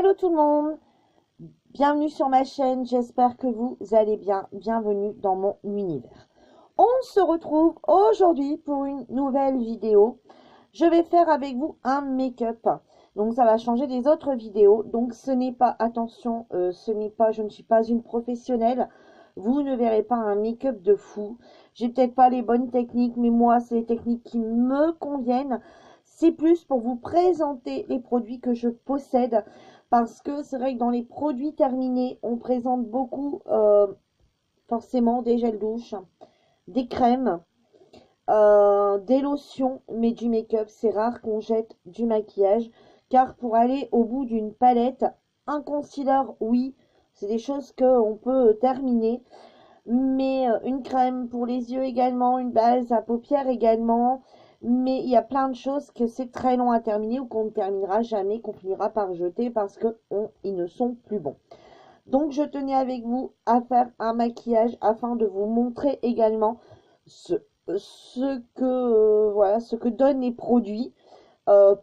Hello tout le monde, bienvenue sur ma chaîne, j'espère que vous allez bien, bienvenue dans mon univers. On se retrouve aujourd'hui pour une nouvelle vidéo. Je vais faire avec vous un make-up, donc ça va changer des autres vidéos. Donc ce n'est pas, attention, je ne suis pas une professionnelle. Vous ne verrez pas un make-up de fou. J'ai peut-être pas les bonnes techniques, mais moi c'est les techniques qui me conviennent. C'est plus pour vous présenter les produits que je possède. Parce que c'est vrai que dans les produits terminés, on présente beaucoup forcément des gels douche, des crèmes, des lotions, mais du make-up, c'est rare qu'on jette du maquillage. Car pour aller au bout d'une palette, un concealer, oui, c'est des choses qu'on peut terminer. Mais une crème pour les yeux également, une base à paupières également. Mais il y a plein de choses que c'est très long à terminer ou qu'on ne terminera jamais, qu'on finira par jeter parce que ils ne sont plus bons. Donc je tenais avec vous à faire un maquillage afin de vous montrer également voilà, ce que donnent les produits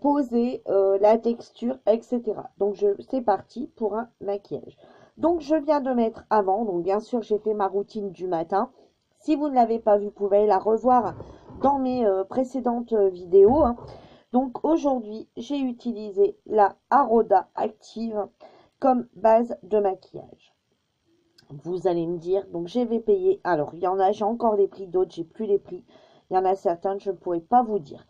posés, la texture, etc. Donc c'est parti pour un maquillage. Donc je viens de mettre avant, donc bien sûr j'ai fait ma routine du matin. Si vous ne l'avez pas vue, vous pouvez la revoir dans mes précédentes vidéos. Donc aujourd'hui j'ai utilisé la Aroda Active comme base de maquillage. Vous allez me dire, donc je vais payer, alors il y en a, j'ai encore les prix, d'autres j'ai plus les prix. Il y en a certains, je ne pourrais pas vous dire.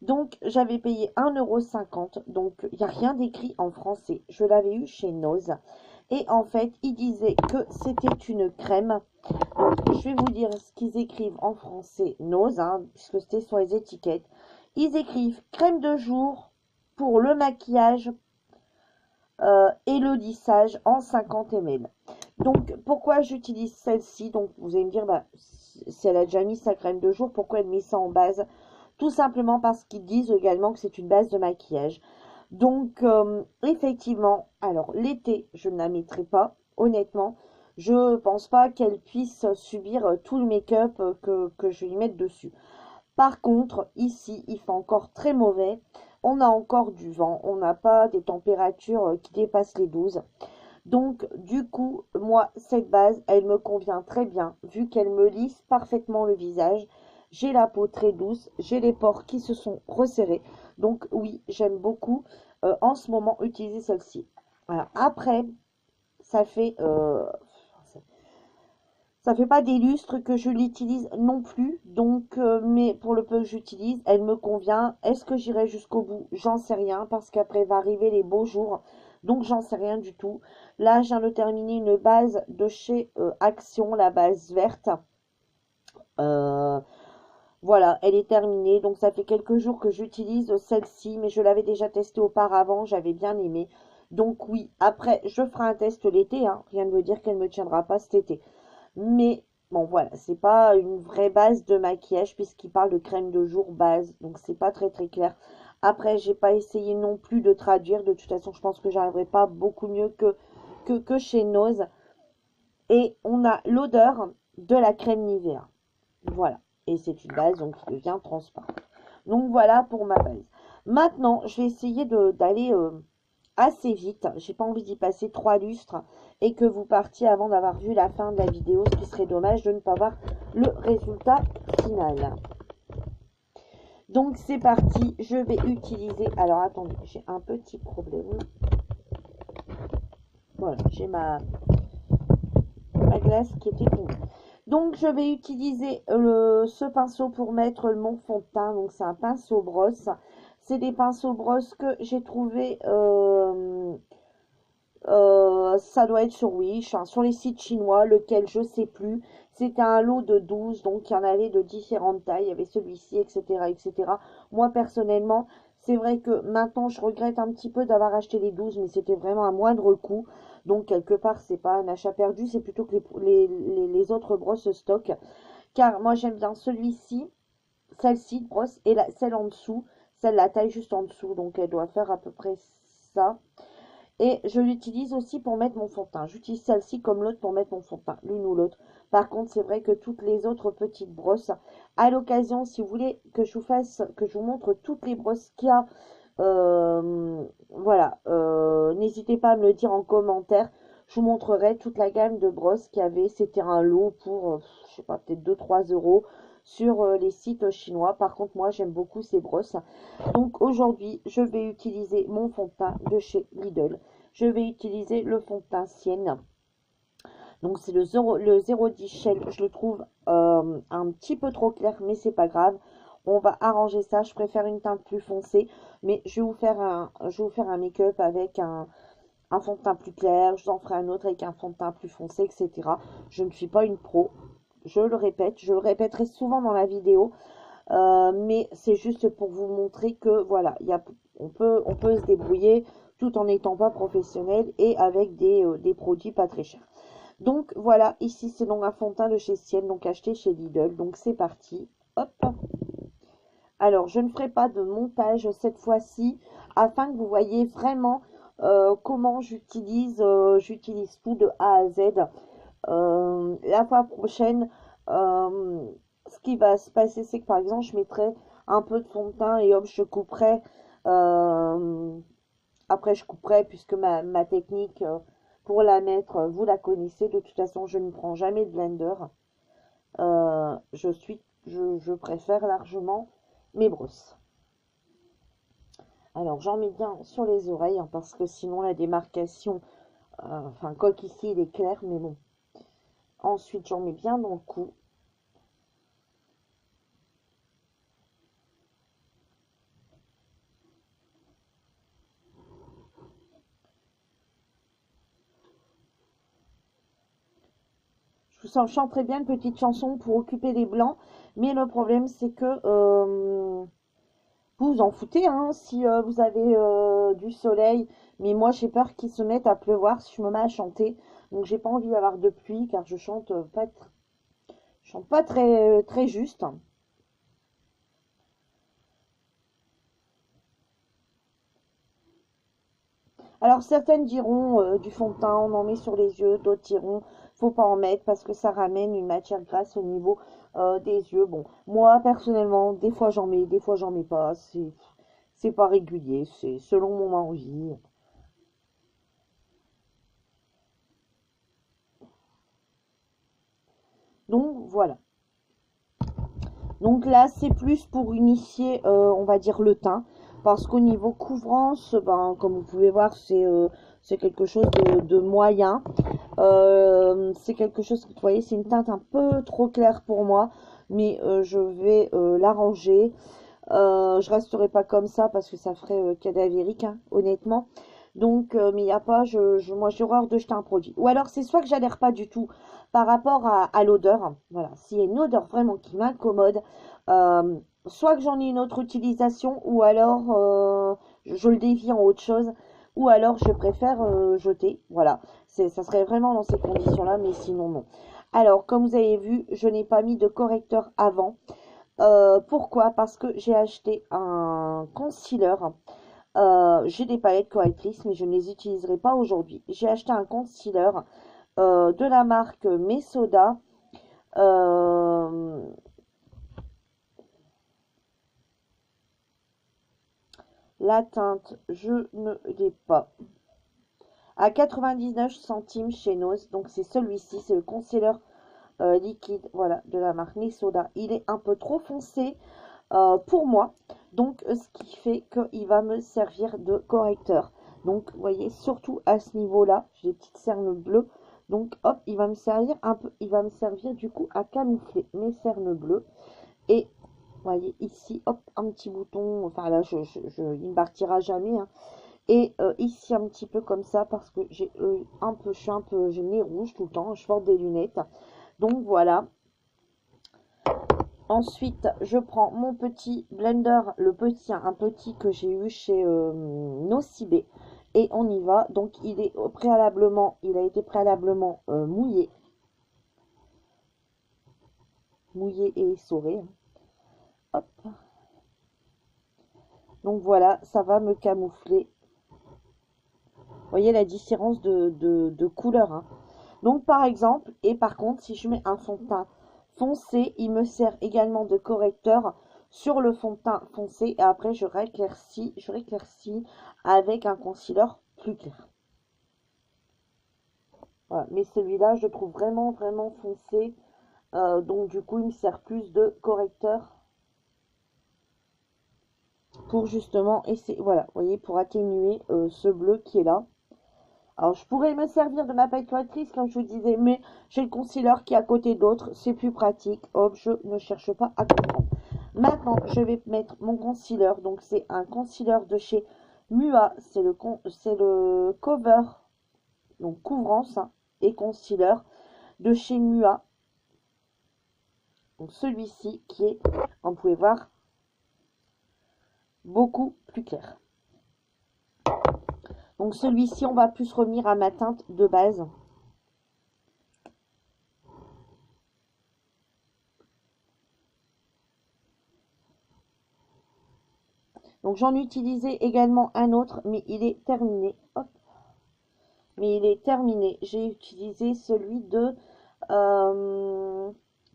Donc, j'avais payé 1,50 €. Donc, il n'y a rien d'écrit en français. Je l'avais eu chez Nose. Et en fait, il disait que c'était une crème. Donc, je vais vous dire ce qu'ils écrivent en français Nose, puisque c'était sur les étiquettes. Ils écrivent crème de jour pour le maquillage et le lissage en 50 ml. Donc, pourquoi j'utilise celle-ci? Donc, vous allez me dire, bah, si elle a déjà mis sa crème de jour, pourquoi elle met ça en base? Tout simplement parce qu'ils disent également que c'est une base de maquillage. Donc, effectivement, alors l'été, je ne la mettrai pas, honnêtement. Je pense pas qu'elle puisse subir tout le make-up que je vais y mettre dessus. Par contre, ici, il fait encore très mauvais. On a encore du vent. On n'a pas des températures qui dépassent les 12. Donc, du coup, moi, cette base, elle me convient très bien, vu qu'elle me lisse parfaitement le visage. J'ai la peau très douce, j'ai les pores qui se sont resserrés. Donc, oui, j'aime beaucoup en ce moment utiliser celle-ci. Voilà. Après, ça fait, ça fait pas des lustres que je l'utilise non plus. Donc, mais pour le peu que j'utilise, elle me convient. Est-ce que j'irai jusqu'au bout? J'en sais rien, parce qu'après va arriver les beaux jours. Donc, j'en sais rien du tout. Là, je viens de terminer une base de chez Action, la base verte. Euh, voilà, elle est terminée. Donc, ça fait quelques jours que j'utilise celle-ci, mais je l'avais déjà testée auparavant. J'avais bien aimé. Donc, oui, après, je ferai un test l'été. Rien ne veut dire qu'elle ne me tiendra pas cet été. Mais bon, voilà, c'est pas une vraie base de maquillage puisqu'il parle de crème de jour base. Donc, c'est pas très très clair. Après, j'ai pas essayé non plus de traduire. De toute façon, je pense que j'arriverai pas beaucoup mieux que chez Nose. Et on a l'odeur de la crème Nivea. Voilà. Et c'est une base donc qui devient transparente. Donc, voilà pour ma base. Maintenant, je vais essayer d'aller assez vite. J'ai pas envie d'y passer 3 lustres et que vous partiez avant d'avoir vu la fin de la vidéo, ce qui serait dommage de ne pas voir le résultat final. Donc c'est parti, je vais utiliser, alors attendez, j'ai un petit problème. Voilà, j'ai ma glace qui était tombée. Donc je vais utiliser ce pinceau pour mettre mon fond de teint. Donc c'est un pinceau brosse. C'est des pinceaux brosses que j'ai trouvé ça doit être sur Wish, sur les sites chinois, lequel je sais plus. C'était un lot de 12, donc il y en avait de différentes tailles. Il y avait celui-ci, etc., etc. Moi, personnellement, c'est vrai que maintenant, je regrette un petit peu d'avoir acheté les 12, mais c'était vraiment un moindre coût. Donc, quelque part, c'est pas un achat perdu, c'est plutôt que les autres brosses stock. Car moi, j'aime bien celui-ci, celle-ci de brosse, et celle en dessous, celle la taille juste en dessous. Donc, elle doit faire à peu près ça. Et je l'utilise aussi pour mettre mon fond de teint. J'utilise celle-ci comme l'autre pour mettre mon fond de teint, l'une ou l'autre. Par contre, c'est vrai que toutes les autres petites brosses, à l'occasion, si vous voulez que je vous montre toutes les brosses qu'il y a Voilà, n'hésitez pas à me le dire en commentaire. Je vous montrerai toute la gamme de brosses qu'il y avait. C'était un lot pour, je sais pas, peut-être 2-3 € sur les sites chinois. Par contre, moi, j'aime beaucoup ces brosses. Donc aujourd'hui, je vais utiliser mon fond de teint de chez Lidl. Je vais utiliser le fond de teint Sienne. Donc c'est le 010 Shell. Je le trouve un petit peu trop clair, mais c'est pas grave. On va arranger ça. Je préfère une teinte plus foncée, mais je vais vous faire un make-up avec un fond de teint plus clair. Je vous en ferai un autre avec un fond de teint plus foncé, etc. Je ne suis pas une pro. Je le répète, je le répéterai souvent dans la vidéo, mais c'est juste pour vous montrer que voilà, on peut se débrouiller tout en n'étant pas professionnel et avec des produits pas très chers. Donc voilà, ici c'est donc un fond de teint de chez Sienne, donc acheté chez Lidl. Donc c'est parti. Hop. Alors je ne ferai pas de montage cette fois-ci afin que vous voyez vraiment comment j'utilise tout de A à Z. La fois prochaine, euh, ce qui va se passer, c'est que par exemple, je mettrai un peu de fond de teint et hop, je couperai. euh, Après, je couperai puisque ma technique pour la mettre, vous la connaissez. De toute façon, je ne prends jamais de blender. Je préfère largement mes brosses. Alors, j'en mets bien sur les oreilles hein, parce que sinon la démarcation, enfin, quoi qu'ici, il est clair, mais bon. Ensuite, j'en mets bien dans le cou. Je vous chanterai bien une petite chanson pour occuper les blancs, mais le problème c'est que vous vous en foutez hein, si vous avez du soleil, mais moi j'ai peur qu'il se mette à pleuvoir si je me mets à chanter, donc j'ai pas envie d'avoir de pluie car je chante je chante pas très juste. Alors certaines diront du fond de teint, on en met sur les yeux, d'autres diront faut pas en mettre parce que ça ramène une matière grasse au niveau des yeux. Bon, moi personnellement, des fois j'en mets, des fois j'en mets pas, c'est pas régulier, c'est selon mon envie. Donc voilà. Donc là, c'est plus pour unifier, on va dire, le teint. Parce qu'au niveau couvrance, ben, comme vous pouvez voir, c'est quelque chose de moyen. C'est quelque chose que vous voyez, c'est une teinte un peu trop claire pour moi. Mais je vais l'arranger. Je resterai pas comme ça parce que ça ferait cadavérique, hein, honnêtement. Donc, mais il n'y a pas, moi j'ai horreur de jeter un produit. Ou alors c'est soit que j'adhère pas du tout par rapport à l'odeur. Voilà, s'il y a une odeur vraiment qui m'incommode, euh, soit que j'en ai une autre utilisation, ou alors je le dévie en autre chose, ou alors je préfère jeter. Voilà, ça serait vraiment dans ces conditions-là, mais sinon non. Alors, comme vous avez vu, je n'ai pas mis de correcteur avant. Pourquoi? Parce que j'ai acheté un concealer. J'ai des palettes correctrices, mais je ne les utiliserai pas aujourd'hui. J'ai acheté un concealer de la marque Mesoda. Euh, la teinte, je ne l'ai pas. À 99 centimes chez Nose. Donc c'est celui-ci, c'est le concealer liquide, voilà, de la marque Mesoda. Il est un peu trop foncé pour moi. Donc, ce qui fait qu'il va me servir de correcteur. Donc, vous voyez, surtout à ce niveau-là, j'ai des petites cernes bleues. Donc, hop, il va me servir un peu, il va me servir du coup à camoufler mes cernes bleues. Et, vous voyez, ici, hop, un petit bouton. Enfin, là, il ne partira jamais. Hein. Et ici, un petit peu comme ça, parce que j'ai un peu, j'ai le nez rouge tout le temps. Je porte des lunettes. Donc, voilà. Ensuite, je prends mon petit blender, le petit, un petit que j'ai eu chez Nocibé. Et on y va. Donc, il a été préalablement mouillé. Mouillé et essoré. Hop. Donc voilà, ça va me camoufler. Vous voyez la différence de couleur. Hein. Donc par exemple, et par contre, si je mets un fond de teint foncé, il me sert également de correcteur sur le fond de teint foncé et après je réclaircis avec un concealer plus clair. Voilà. Mais celui-là, je le trouve vraiment, vraiment foncé. Donc du coup, il me sert plus de correcteur pour justement essayer, voilà, vous voyez, pour atténuer ce bleu qui est là. Alors, je pourrais me servir de ma paille correctrice, comme je vous disais, mais j'ai le concealer qui est à côté de l'autre, c'est plus pratique. Hop, je ne cherche pas à comprendre. Maintenant, je vais mettre mon concealer. Donc, c'est un concealer de chez Mua. C'est le cover, donc couvrance hein, et concealer de chez Mua. Donc, celui-ci qui est, on pouvait voir, beaucoup plus clair. Donc, celui-ci, on va plus revenir à ma teinte de base. Donc j'en utilisais également un autre, mais il est terminé. Hop. Mais il est terminé. J'ai utilisé celui de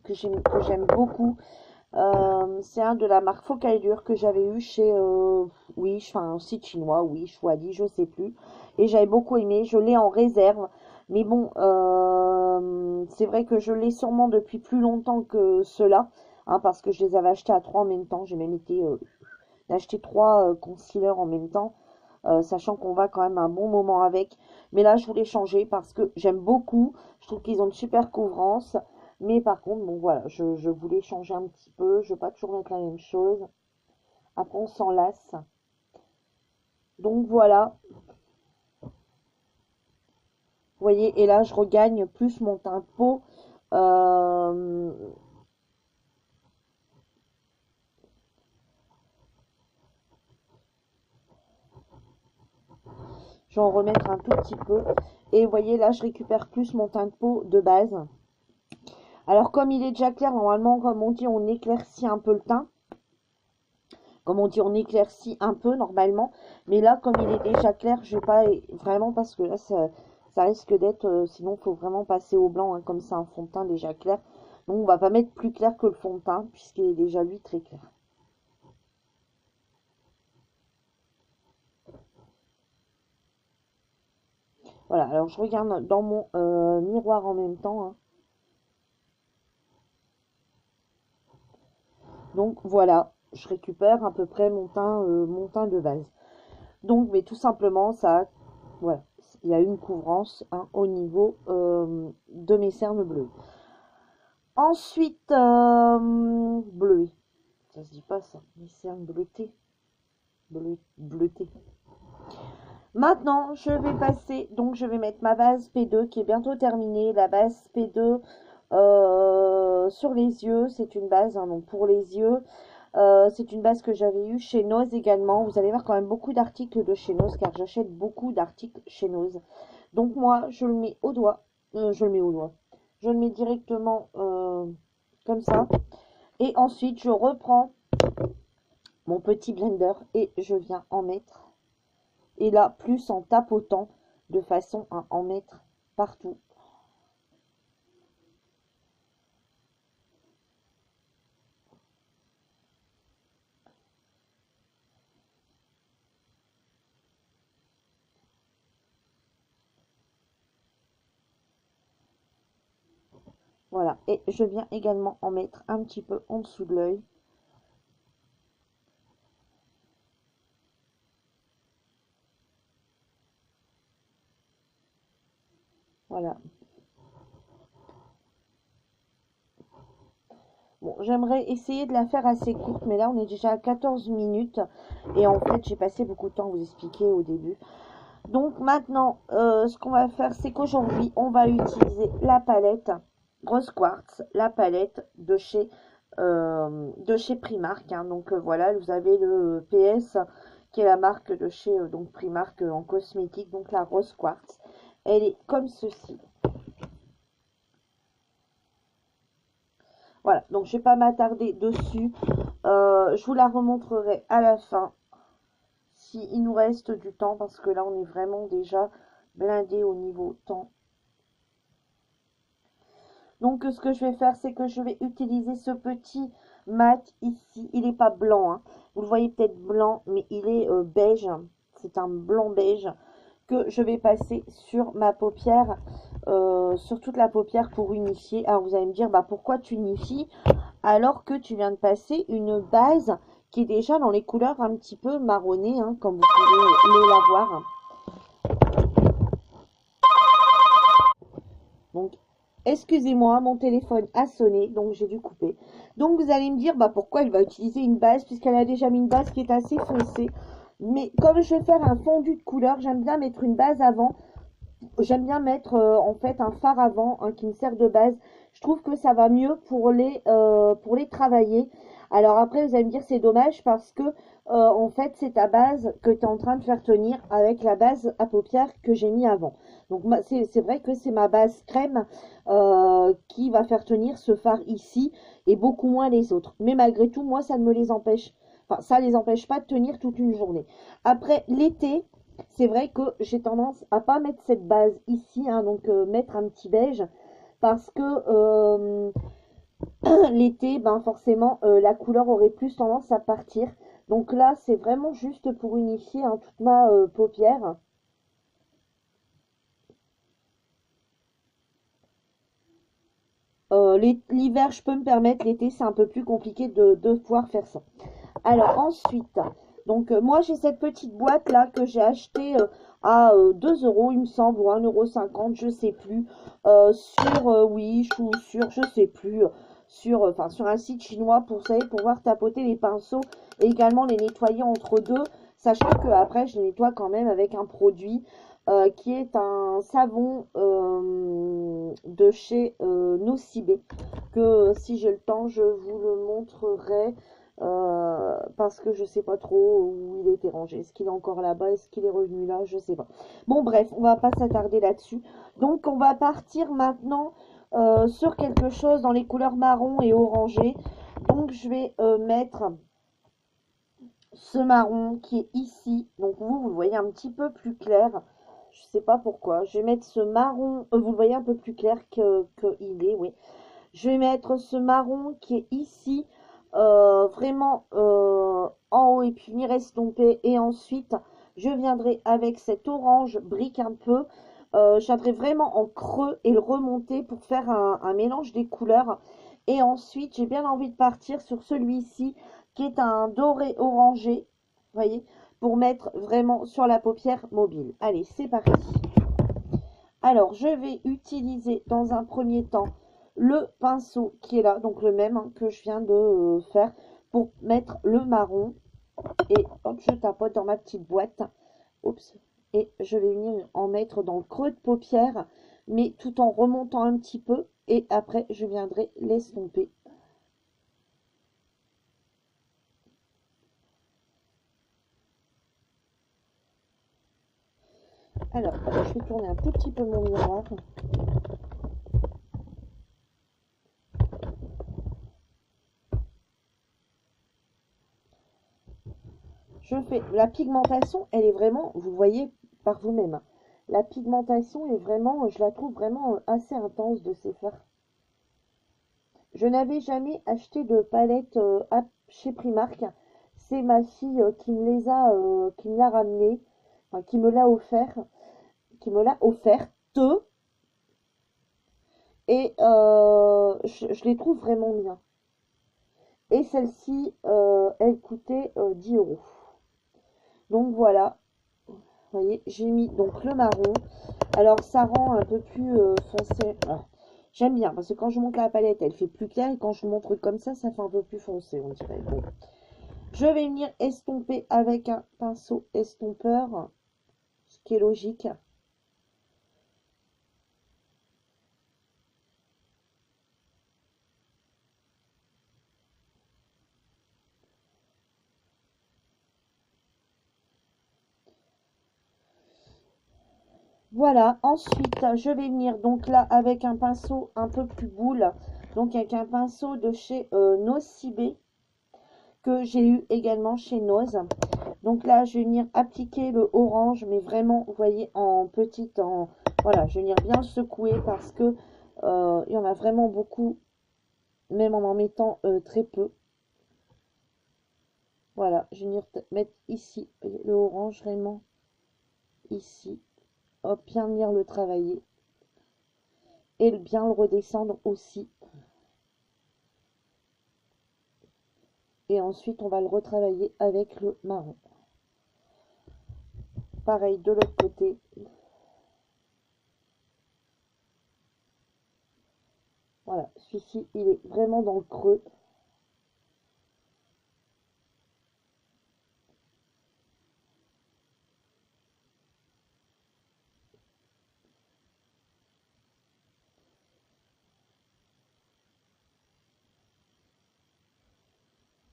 que j'aime beaucoup. C'est un de la marque Focalure que j'avais eu chez oui, enfin un site chinois, oui, Shuadi, je sais plus. Et j'avais beaucoup aimé. Je l'ai en réserve. Mais bon, c'est vrai que je l'ai sûrement depuis plus longtemps que cela. Hein, parce que je les avais achetés à 3 en même temps. J'ai même été d'acheter 3 concealers en même temps, sachant qu'on va quand même un bon moment avec. Mais là, je voulais changer parce que j'aime beaucoup. Je trouve qu'ils ont une super couvrance. Mais par contre, bon voilà, je voulais changer un petit peu. Je ne veux pas toujours mettre la même chose. Après, on s'en lasse. Donc voilà, vous voyez, et là, je regagne plus mon teint de peau. Euh, je vais en remettre un tout petit peu. Et vous voyez, là, je récupère plus mon teint de peau de base. Alors, comme il est déjà clair, normalement, comme on dit, on éclaircit un peu le teint. Comme on dit, on éclaircit un peu normalement. Mais là, comme il est déjà clair, je vais pas vraiment parce que là, ça risque d'être... sinon, il faut vraiment passer au blanc, hein, comme c'est un fond de teint déjà clair. Donc, on va pas mettre plus clair que le fond de teint, puisqu'il est déjà, lui, très clair. Voilà, alors je regarde dans mon miroir en même temps. Hein. Donc, voilà, je récupère à peu près mon teint de base. Donc, mais tout simplement, ça, voilà, il y a une couvrance hein, au niveau de mes cernes bleues. Ensuite, bleuet. Ça se dit pas ça, mes cernes bleutées. Bleuté. Maintenant, je vais passer, donc je vais mettre ma base P2 qui est bientôt terminée. La base P2 sur les yeux, c'est une base hein, donc pour les yeux. C'est une base que j'avais eue chez Nose également. Vous allez voir quand même beaucoup d'articles de chez Nose car j'achète beaucoup d'articles chez Nose. Donc moi, je le mets au doigt. Je le mets au doigt. Je le mets directement comme ça. Et ensuite, je reprends mon petit blender et je viens en mettre. Et là, plus en tapotant de façon à en mettre partout. Voilà, et je viens également en mettre un petit peu en dessous de l'œil. Voilà. Bon, j'aimerais essayer de la faire assez courte, mais là, on est déjà à 14 minutes. Et en fait, j'ai passé beaucoup de temps à vous expliquer au début. Donc maintenant, ce qu'on va faire, c'est qu'aujourd'hui, on va utiliser la palette Rose Quartz, la palette de chez Primark. Hein. Donc voilà, vous avez le PS, qui est la marque de chez donc Primark en cosmétique, donc la Rose Quartz. Elle est comme ceci. Voilà, donc je ne vais pas m'attarder dessus. Je vous la remontrerai à la fin, s'il nous reste du temps, parce que là, on est vraiment déjà blindé au niveau temps. Donc, ce que je vais faire, c'est que je vais utiliser ce petit mat ici. Il n'est pas blanc, hein. Vous le voyez peut-être blanc, mais il est beige. C'est un blanc beige que je vais passer sur ma paupière, sur toute la paupière pour unifier. Alors vous allez me dire, bah pourquoi tu unifies alors que tu viens de passer une base qui est déjà dans les couleurs un petit peu marronnées, hein, comme vous pouvez le voir. Donc, excusez-moi, mon téléphone a sonné, donc j'ai dû couper. Donc, vous allez me dire, bah, pourquoi elle va utiliser une base, puisqu'elle a déjà mis une base qui est assez foncée. Mais comme je vais faire un fondu de couleur, j'aime bien mettre une base avant. J'aime bien mettre, en fait, un fard avant, hein, qui me sert de base. Je trouve que ça va mieux pour les travailler. Alors après, vous allez me dire, c'est dommage parce que, en fait, c'est ta base que tu es en train de faire tenir avec la base à paupières que j'ai mis avant. Donc, c'est vrai que c'est ma base crème qui va faire tenir ce fard ici et beaucoup moins les autres. Mais malgré tout, moi, ça ne me les empêche. Enfin, ça les empêche pas de tenir toute une journée. Après, l'été, c'est vrai que j'ai tendance à pas mettre cette base ici, hein, donc mettre un petit beige, parce que l'été, ben forcément, la couleur aurait plus tendance à partir. Donc là, c'est vraiment juste pour unifier, hein, toute ma paupière. L'hiver, je peux me permettre, l'été, c'est un peu plus compliqué de pouvoir faire ça. Alors ensuite, donc moi j'ai cette petite boîte là que j'ai achetée à 2 euros, il me semble, ou 1,50 €, je sais plus, sur Wish ou sur, je sais plus, sur, enfin, sur un site chinois pour, vous savez, pour pouvoir tapoter les pinceaux et également les nettoyer entre deux, sachant que après je les nettoie quand même avec un produit qui est un savon de chez Nocibé, que si j'ai le temps je vous le montrerai. Parce que je sais pas trop où il était rangé. Est-ce qu'il est encore là-bas? Est-ce qu'il est revenu là? Je sais pas. Bon, bref, on va pas s'attarder là-dessus. Donc, on va partir maintenant sur quelque chose dans les couleurs marron et orangé. Donc, je vais mettre ce marron qui est ici. Donc, vous le voyez un petit peu plus clair. Je sais pas pourquoi. Je vais mettre ce marron. Vous le voyez un peu plus clair que il est, oui. Je vais mettre ce marron qui est ici, vraiment en haut, et puis venir estomper. Et ensuite, je viendrai avec cet orange brique un peu. Je viendrai vraiment en creux et le remonter pour faire un mélange des couleurs. Et ensuite, j'ai bien envie de partir sur celui-ci qui est un doré orangé, vous voyez, pour mettre vraiment sur la paupière mobile. Allez, c'est parti. Alors, je vais utiliser dans un premier temps le pinceau qui est là, donc le même, hein, que je viens de faire pour mettre le marron. Et hop, je tapote dans ma petite boîte. Oups. Et je vais venir en mettre dans le creux de paupière, mais tout en remontant un petit peu. Et après, je viendrai l'estomper. Alors, je vais tourner un tout petit peu mon miroir. Je fais la pigmentation, elle est vraiment, vous voyez par vous-même, la pigmentation est vraiment, je la trouve vraiment assez intense de ces fards. Je n'avais jamais acheté de palette chez Primark. C'est ma fille qui me les a, qui me l'a ramené, enfin, qui me l'a offert, qui me l'a offerte. Et je les trouve vraiment bien. Et celle-ci, elle coûtait 10 euros. Donc voilà, vous voyez, j'ai mis donc le marron. Alors ça rend un peu plus foncé. Alors, j'aime bien parce que quand je monte la palette, elle fait plus claire. Et quand je montre comme ça fait un peu plus foncé, on dirait. Bon. Je vais venir estomper avec un pinceau estompeur, ce qui est logique. Voilà, ensuite je vais venir donc là avec un pinceau un peu plus boule, donc avec un pinceau de chez Nocibé que j'ai eu également chez Nose. Donc là je vais venir appliquer le orange, mais vraiment vous voyez en petite, voilà, je vais venir bien secouer parce que il y en a vraiment beaucoup, même en mettant très peu. Voilà, je vais venir mettre ici le orange vraiment ici. Hop, bien venir le travailler et bien le redescendre aussi. Et ensuite, on va le retravailler avec le marron. Pareil de l'autre côté. Voilà, celui-ci, il est vraiment dans le creux.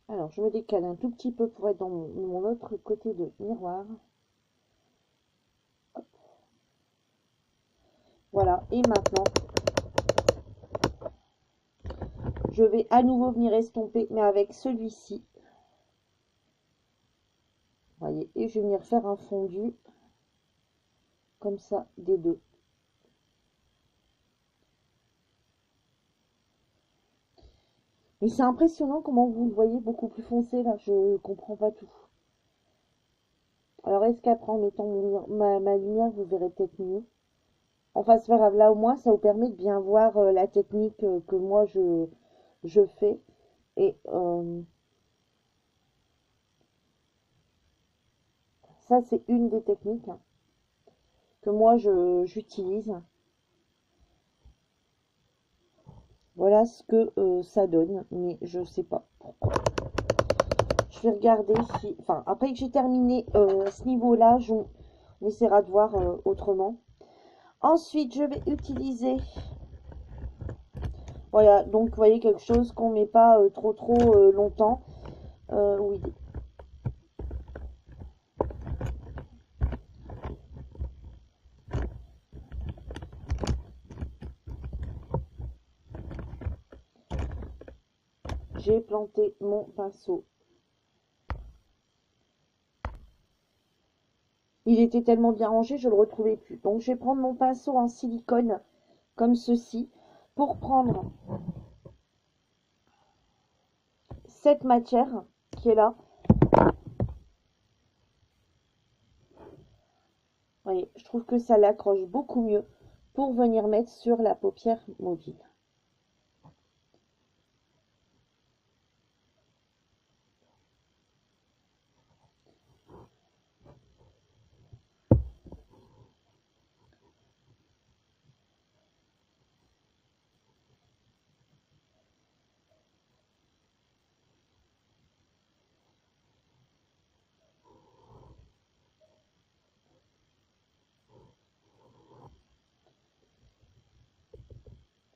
Alors, je me décale un tout petit peu pour être dans mon autre côté de miroir. Hop. Voilà, et maintenant, je vais à nouveau venir estomper, mais avec celui-ci. Voyez, et je vais venir faire un fondu, comme ça, des deux. Mais c'est impressionnant comment vous le voyez beaucoup plus foncé, là, je comprends pas tout. Alors, est-ce qu'après, en mettant ma lumière, vous verrez peut-être mieux? Enfin, c'est pas grave, là, au moins, ça vous permet de bien voir la technique que moi, je fais. Et ça, c'est une des techniques que moi, j'utilise. Voilà ce que ça donne, mais je sais pas pourquoi. Je vais regarder si... Enfin, après que j'ai terminé ce niveau-là, on essaiera de voir autrement. Ensuite, je vais utiliser... Voilà, donc vous voyez quelque chose qu'on met pas trop longtemps. Oui. J'ai planté mon pinceau. Il était tellement bien rangé, je ne le retrouvais plus. Donc, je vais prendre mon pinceau en silicone, comme ceci, pour prendre cette matière qui est là. Vous voyez, je trouve que ça l'accroche beaucoup mieux pour venir mettre sur la paupière mobile.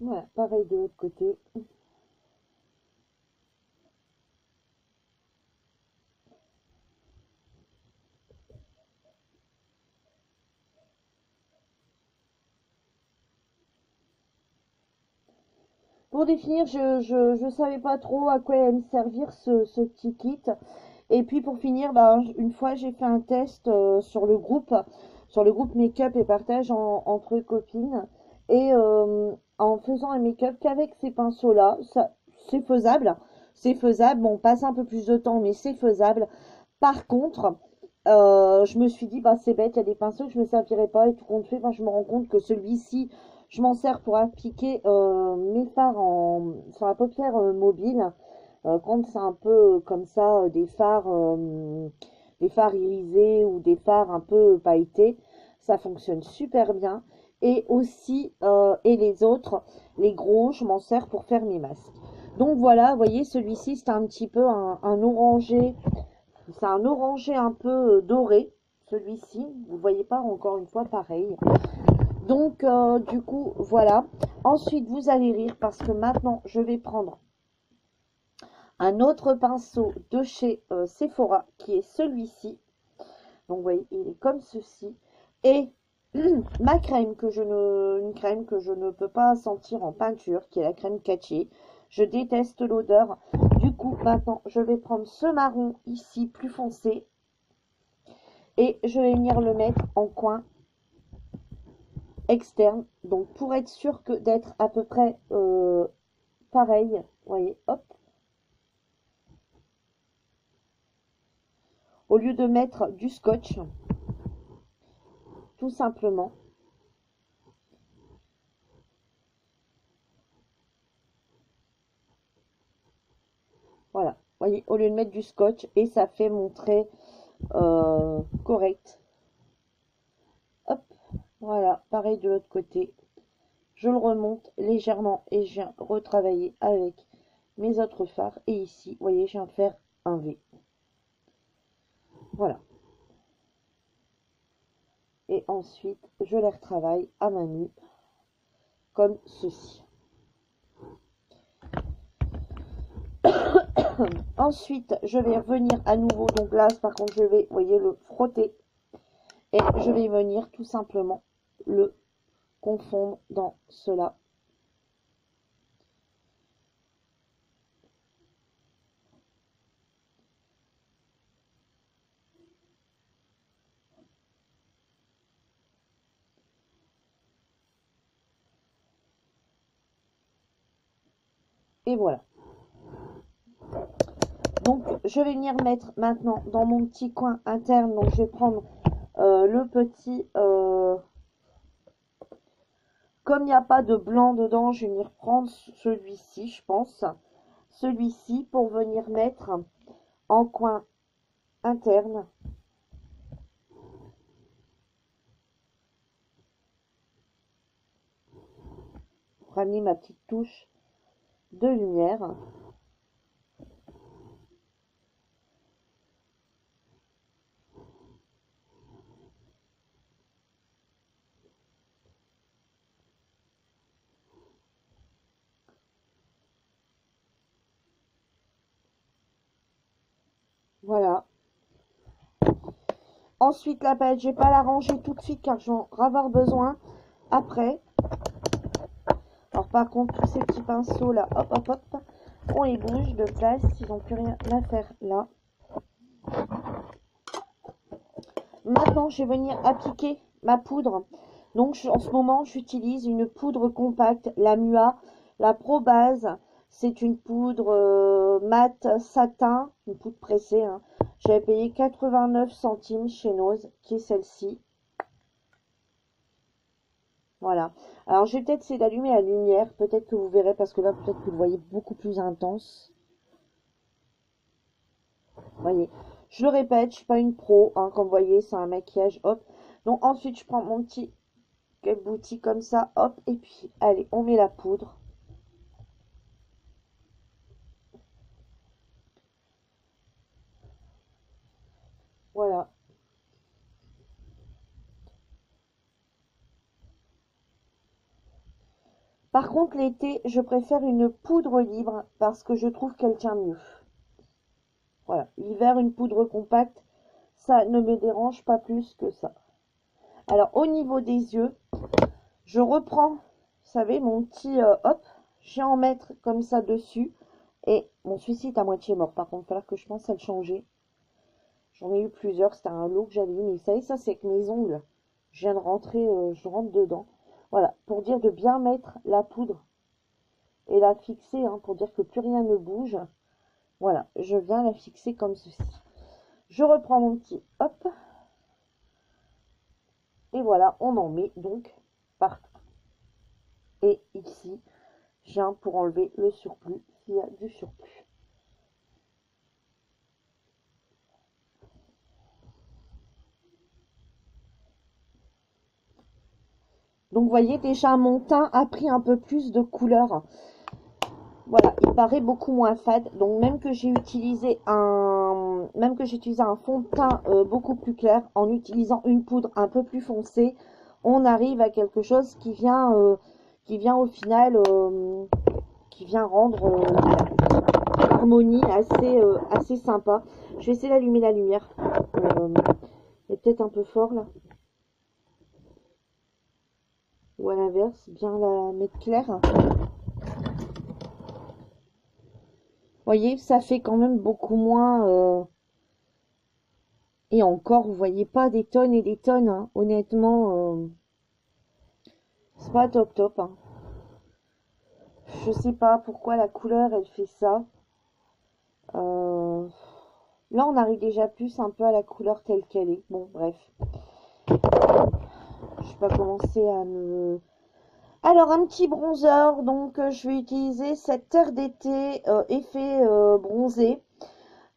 Voilà, pareil de l'autre côté. Pour définir, je savais pas trop à quoi allait me servir ce petit kit. Et puis pour finir, bah, une fois j'ai fait un test sur le groupe make-up et partage entre copines. Et en faisant un make-up qu'avec ces pinceaux-là, ça c'est faisable. C'est faisable. Bon, on passe un peu plus de temps, mais c'est faisable. Par contre, je me suis dit, bah c'est bête, il y a des pinceaux que je ne me servirais pas. Et tout compte fait, bah, je me rends compte que celui-ci, je m'en sers pour appliquer mes fards sur la paupière mobile. Quand c'est un peu comme ça, des fards irisés ou des fards un peu pailletés, ça fonctionne super bien. Et aussi, et les autres, les gros, je m'en sers pour faire mes masques. Donc voilà, vous voyez, celui-ci, c'est un petit peu un orangé. C'est un orangé un peu doré, celui-ci. Vous ne voyez pas, encore une fois, pareil. Donc, du coup, voilà. Ensuite, vous allez rire parce que maintenant, je vais prendre un autre pinceau de chez Sephora, qui est celui-ci. Donc, vous voyez, il est comme ceci. Et ma crème, une crème que je ne peux pas sentir en peinture, qui est la crème Catchy. Je déteste l'odeur. Du coup, maintenant, je vais prendre ce marron ici, plus foncé. Et je vais venir le mettre en coin externe. Donc, pour être sûr que d'être à peu près pareil. Vous voyez, hop. au lieu de mettre du scotch, tout simplement, voilà, voyez, au lieu de mettre du scotch, et ça fait mon trait correct. Hop, voilà, pareil de l'autre côté. Je le remonte légèrement et je viens retravailler avec mes autres fards. Et ici, vous voyez, je viens faire un V. Voilà. Et ensuite, je les retravaille à main nue, comme ceci. Ensuite, je vais revenir à nouveau. Donc là, par contre, je vais, vous voyez, le frotter. Et je vais venir tout simplement le confondre dans cela. Et voilà. Donc, je vais venir mettre maintenant dans mon petit coin interne. Donc, je vais prendre le petit... comme il n'y a pas de blanc dedans, je vais venir prendre celui-ci, je pense. Celui-ci pour venir mettre en coin interne. Pour amener ma petite touche de lumière. Voilà. Ensuite, la palette, je vais pas la ranger tout de suite car j'en vais avoir besoin après. Alors par contre, tous ces petits pinceaux là, hop, hop, hop, on les bouge de place, ils n'ont plus rien à faire là. Maintenant, je vais venir appliquer ma poudre. Donc, en ce moment, j'utilise une poudre compacte, la Mua, la Pro Base. C'est une poudre mat satin, une poudre pressée. Hein. J'avais payé 89 centimes chez Nose, qui est celle-ci. Voilà. Alors, je vais peut-être essayer d'allumer la lumière. Peut-être que vous verrez, parce que là, peut-être que vous le voyez beaucoup plus intense. Vous voyez. Je le répète, je suis pas une pro. Hein, comme vous voyez, c'est un maquillage. Hop. Donc, ensuite, je prends mon petit boutique comme ça. Hop. Et puis, allez, on met la poudre. Voilà. Par contre, l'été, je préfère une poudre libre parce que je trouve qu'elle tient mieux. Voilà. L'hiver, une poudre compacte, ça ne me dérange pas plus que ça. Alors, au niveau des yeux, je reprends, vous savez, mon petit hop, je vais en mettre comme ça dessus. Et mon celui-ci est à moitié mort. Par contre, il va falloir que je pense à le changer. J'en ai eu plusieurs, c'était un lot que j'avais eu. Mais vous savez, ça, c'est avec mes ongles. Je viens de rentrer, je rentre dedans. Voilà, pour dire de bien mettre la poudre et la fixer, hein, pour dire que plus rien ne bouge. Voilà, je viens la fixer comme ceci. Je reprends mon petit hop. Et voilà, on en met donc partout. Et ici, je viens pour enlever le surplus, s'il y a du surplus. Donc, vous voyez, déjà, mon teint a pris un peu plus de couleur. Voilà, il paraît beaucoup moins fade. Donc, même que j'ai utilisé un fond de teint beaucoup plus clair, en utilisant une poudre un peu plus foncée, on arrive à quelque chose qui vient au final, qui vient rendre l'harmonie assez sympa. Je vais essayer d'allumer la lumière. Elle est peut-être un peu fort là. Ou à l'inverse, bien la mettre claire. Vous voyez, ça fait quand même beaucoup moins. Et encore, vous voyez pas des tonnes et des tonnes. Hein. Honnêtement, c'est pas top top. Hein. Je sais pas pourquoi la couleur elle fait ça. Là, on arrive déjà plus un peu à la couleur telle qu'elle est. Bon, bref. Je vais pas commencer à me... Alors, un petit bronzer. Donc, je vais utiliser cette terre d'été effet bronzé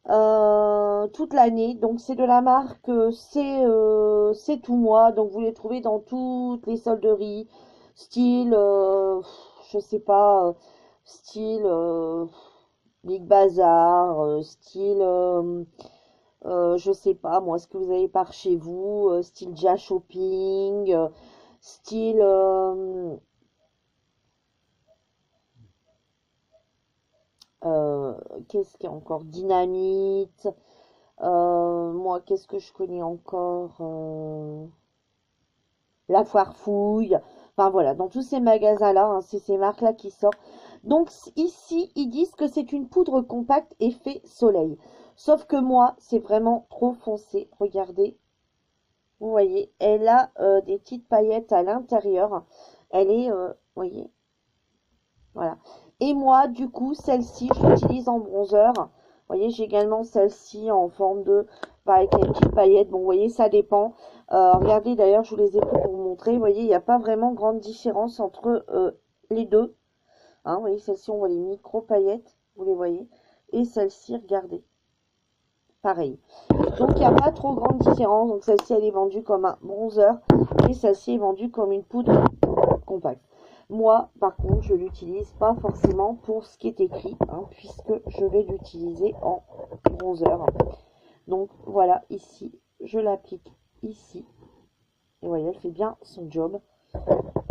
toute l'année. Donc, c'est de la marque C'est tout moi. Donc, vous les trouvez dans toutes les solderies. Style, je sais pas, style Big Bazar, style... je sais pas, moi, ce que vous avez par chez vous, style Dia Shopping, style, euh, qu'est-ce qu'il y a encore? Dynamite. Moi, qu'est-ce que je connais encore? La Foire Fouille. Enfin voilà, dans tous ces magasins-là, hein, c'est ces marques-là qui sortent. Donc ici, ils disent que c'est une poudre compacte effet soleil. Sauf que moi, c'est vraiment trop foncé. Regardez, vous voyez, elle a des petites paillettes à l'intérieur. Elle est, vous voyez, voilà. Et moi, du coup, celle-ci, je l'utilise en bronzer. Vous voyez, j'ai également celle-ci en forme de, bah, avec les petites paillettes. Bon, vous voyez, ça dépend. Regardez, d'ailleurs, je vous les ai pris pour vous montrer. Vous voyez, il n'y a pas vraiment grande différence entre les deux. Hein, vous voyez, celle-ci, on voit les micro paillettes. Vous les voyez. Et celle-ci, regardez. Pareil. Donc, il n'y a pas trop grande différence. Donc, celle-ci, elle est vendue comme un bronzer. Et celle-ci est vendue comme une poudre compacte. Moi, par contre, je l'utilise pas forcément pour ce qui est écrit, hein, puisque je vais l'utiliser en bronzer. Donc, voilà, ici, je l'applique ici. Et vous voyez, elle fait bien son job.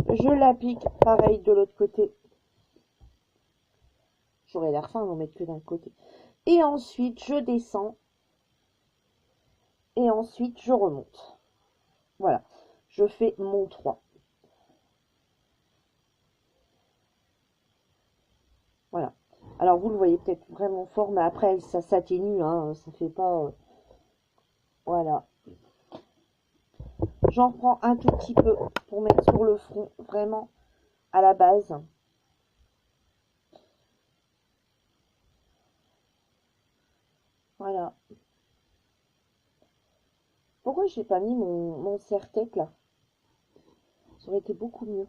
Je l'applique pareil de l'autre côté. J'aurais l'air fin d'en mettre que d'un côté. Et ensuite, je descends. Et ensuite, je remonte. Voilà. Je fais mon 3. Voilà. Alors, vous le voyez peut-être vraiment fort, mais après, ça s'atténue. Hein, ça fait pas... voilà. J'en prends un tout petit peu pour mettre sur le front, vraiment à la base. Voilà. Pourquoi j'ai pas mis mon serre-tête là? Ça aurait été beaucoup mieux.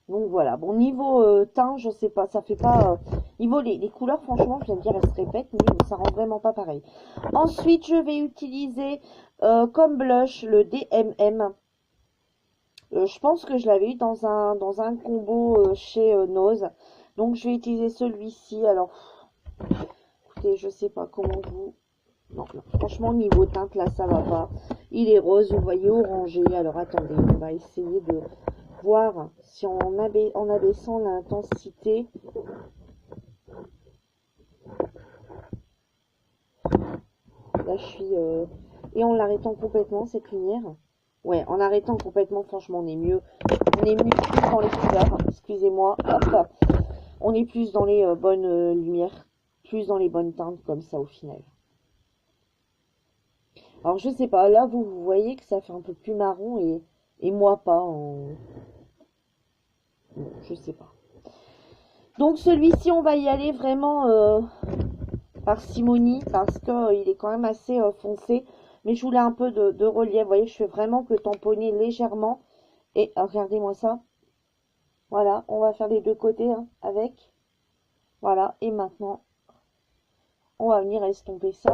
Donc voilà. Bon, niveau teint, je sais pas, ça fait pas... niveau les couleurs, franchement, je viens de dire, elles se répètent, mais ça rend vraiment pas pareil. Ensuite, je vais utiliser comme blush le DMM. Je pense que je l'avais eu dans un combo chez Nose. Donc, je vais utiliser celui-ci. Alors, écoutez, je sais pas comment vous... Non, non, franchement, niveau teinte, là, ça va pas. Il est rose, vous voyez, orangé. Alors, attendez, on va essayer de voir si en abaissant l'intensité... Là, je suis... Et en l'arrêtant complètement, cette lumière. Ouais, en arrêtant complètement, franchement, on est mieux. On est mieux plus dans les couleurs. Excusez-moi. Hop. On est plus dans les bonnes lumières. Plus dans les bonnes teintes, comme ça, au final. Alors, je sais pas. Là, vous voyez que ça fait un peu plus marron et moi pas. Bon, je sais pas. Donc, celui-ci, on va y aller vraiment parcimonie parce que il est quand même assez foncé. Mais je voulais un peu de relief. Vous voyez, je fais vraiment que tamponner légèrement. Et regardez-moi ça. Voilà, on va faire les deux côtés hein, avec. Voilà, et maintenant, on va venir estomper ça.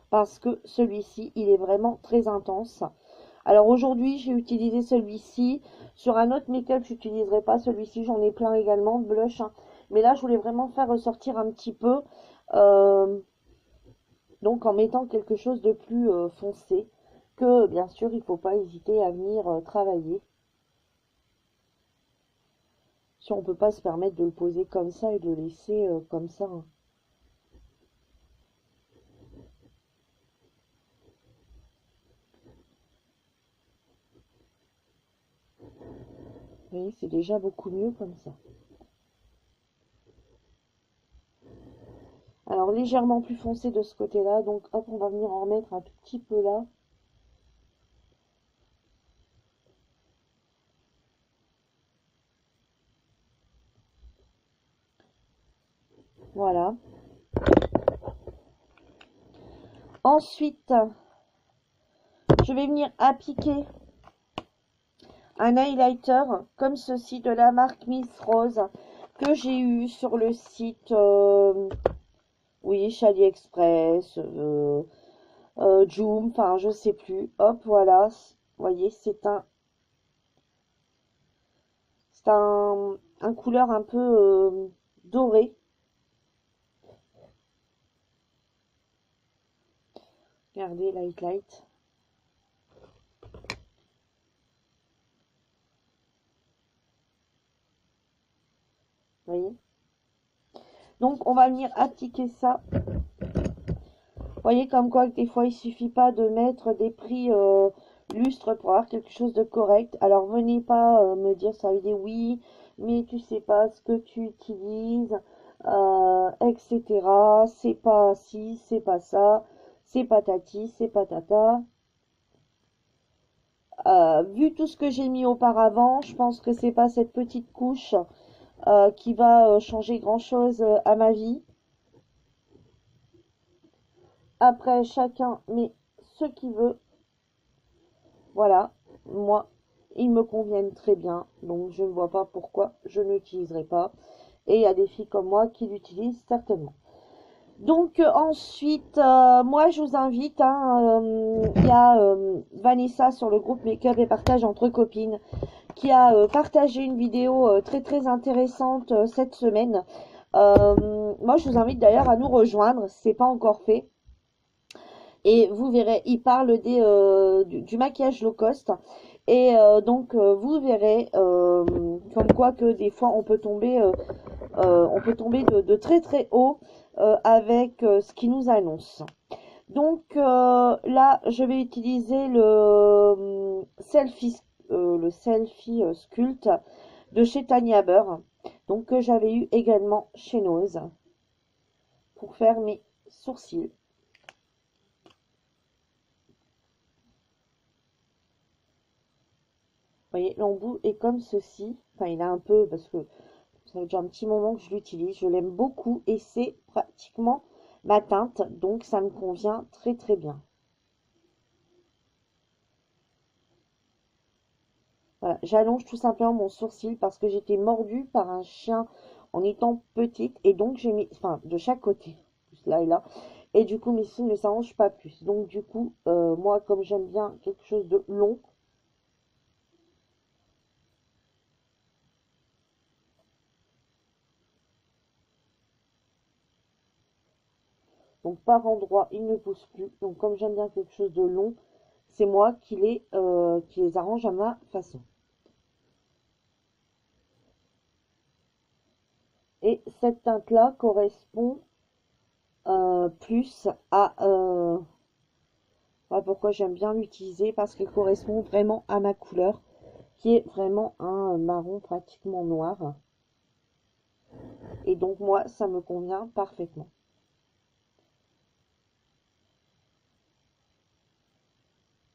Parce que celui-ci, il est vraiment très intense. Alors aujourd'hui, j'ai utilisé celui-ci. Sur un autre make-up, je n'utiliserai pas celui-ci. J'en ai plein également de blush. Hein. Mais là, je voulais vraiment faire ressortir un petit peu. Euh, donc en mettant quelque chose de plus foncé. Que bien sûr, il ne faut pas hésiter à venir travailler. Si on ne peut pas se permettre de le poser comme ça et de le laisser comme ça. Hein. Vous voyez, c'est déjà beaucoup mieux comme ça. Alors légèrement plus foncé de ce côté-là, donc hop, on va venir en remettre un tout petit peu là. Voilà. Ensuite, je vais venir appliquer un highlighter comme ceci de la marque Miss Rose que j'ai eu sur le site, oui, chez AliExpress, Joom, enfin je sais plus. Hop, voilà. Vous voyez, c'est un couleur un peu doré. Regardez, light. Vous voyez? Donc, on va venir appliquer ça. Vous voyez, comme quoi, des fois, il suffit pas de mettre des prix lustres pour avoir quelque chose de correct. Alors, venez pas me dire ça veut dire oui, mais tu sais pas ce que tu utilises, etc. C'est pas ci, c'est pas ça, c'est patati, c'est patata. Vu tout ce que j'ai mis auparavant, je pense que c'est pas cette petite couche qui va changer grand chose à ma vie. Après, chacun met ce qu'il veut. Voilà, moi, ils me conviennent très bien, donc je ne vois pas pourquoi je ne l'utiliserai pas. Et il y a des filles comme moi qui l'utilisent certainement. Donc ensuite, moi je vous invite, hein, il y a Vanessa sur le groupe Make-up et Partage entre copines qui a partagé une vidéo très très intéressante cette semaine. Moi je vous invite d'ailleurs à nous rejoindre, si ce n'est pas encore fait. Et vous verrez, il parle du maquillage low cost. Et donc vous verrez comme quoi que des fois on peut tomber de très très haut avec ce qui nous annonce. Donc là, je vais utiliser le selfie sculpt de chez Tanya Burr, donc que j'avais eu également chez Nose pour faire mes sourcils. Vous voyez, l'embout est comme ceci. Enfin, il a un peu, parce que ça fait déjà un petit moment que je l'utilise. Je l'aime beaucoup et c'est pratiquement ma teinte, donc ça me convient très très bien. Voilà, j'allonge tout simplement mon sourcil parce que j'étais mordue par un chien en étant petite et donc j'ai mis, enfin de chaque côté, là et là, et du coup mes cils ne s'arrangent pas plus. Donc du coup, moi comme j'aime bien quelque chose de long, donc par endroit il ne pousse plus. Donc comme j'aime bien quelque chose de long, c'est moi qui les arrange à ma façon. Et cette teinte-là correspond plus à voilà pourquoi j'aime bien l'utiliser parce qu'elle correspond vraiment à ma couleur qui est vraiment un marron pratiquement noir. Et donc moi, ça me convient parfaitement.